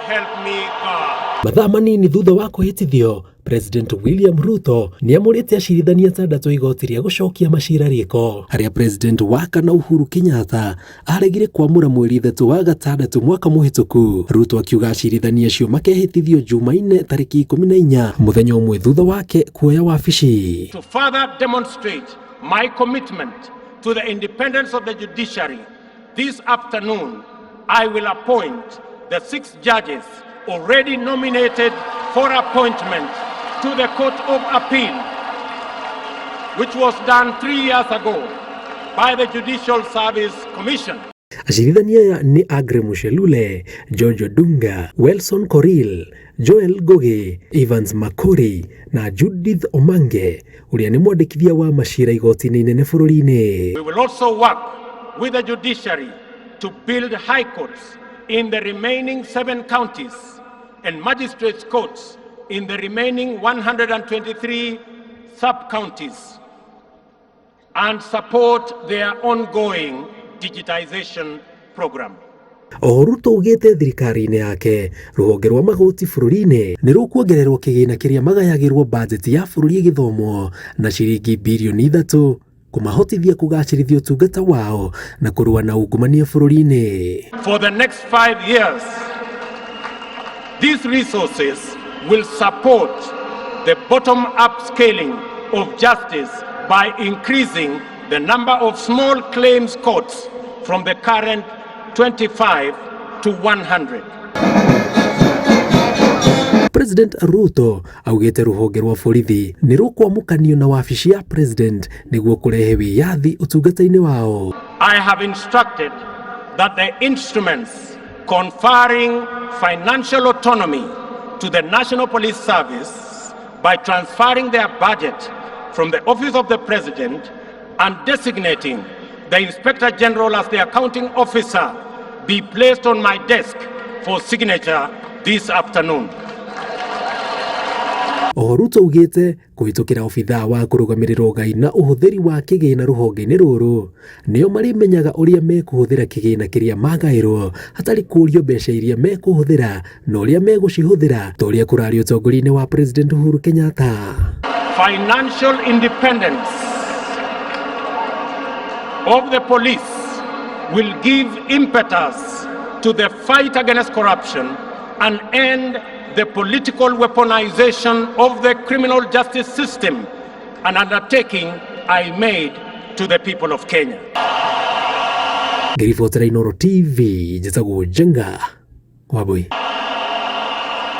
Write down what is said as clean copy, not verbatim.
help me God. Mathaa manini thutha wa kũhĩtithio, President William Ruto nĩamũrĩte acirithania 6 igoti rĩa gũcokia macira rĩko, harĩa President wa kana Uhuru Kenyatta aregire kwamũra mweri 3 wa gatandatũ mwaka mũhĩtũku. Ruto akiuga acirithania acio makehĩtithio Jumaine tarĩki 14 mũthenya ũmwe thutha wake kuoya wabici. To further demonstrate my commitment to the independence of the judiciary, this afternoon I will appoint the 6 judges already nominated for appointment to the Court of Appeal, which was done 3 years ago by the Judicial Service Commission. Acirithania aya ni Agre Mushelule, George Odunga, Wilson Koril, Joel Goge, Evans Makori na Judith Omange, uria ni mwandĩkithia wa macira igoti-inĩ inene bũrũri-inĩ. We will also work with the judiciary to build high courts in the remaining 7 counties and magistrates courts in the remaining 123 sub-counties and support their ongoing digitization program. Ruto ugĩte thirikari-inĩ yake rũhonge rwa magoti bũrũri-inĩ nĩ rũkuongererwo kĩgĩna kĩrĩa magayagĩrwo bajeti ya bũrũri gĩthomo na ciringi birioni 3 kũmahotithia kũgacĩrithia ũtungata wao na kũrũa na ungumania bũrũri-inĩ. For the next 5 years, these resources will support the bottom-up scaling of justice by increasing the number of small claims courts from the current 25 to 100. President Ruto augĩte rũhonge rwa borithi nĩ rũkwamũkanio na wabici ya president nĩguo kũrehe wĩyathi ũtungata-inĩ wao. I have instructed that the instruments conferring financial autonomy to the National Police Service by transferring their budget from the Office of the President and designating the Inspector General as the accounting officer be placed on my desk for signature this afternoon. Ruto ugĩte kũhĩtũkĩra obithaa wa kũrũgamĩrĩra ũgai na ũhũthĩri wa kĩgĩna rũhonge-inĩ rũrũ nĩo marĩmenyaga ũrĩa mekũhũthĩra kĩgĩna kĩrĩa magaĩrwo hatarĩ kũũrio mbeca iria mekũhũthĩra na ũrĩa megũcihũthĩra ta ũrĩa kũrarĩ ũtongoria-inĩ wa President Uhuru Kenyatta. Financial independence of the police will give impetus to the fight against corruption and end the political weaponization of the criminal justice system, an undertaking I made to the people of Kenya. Ngiribotera Inooro TV, njĩtagwo Jenga Wambui.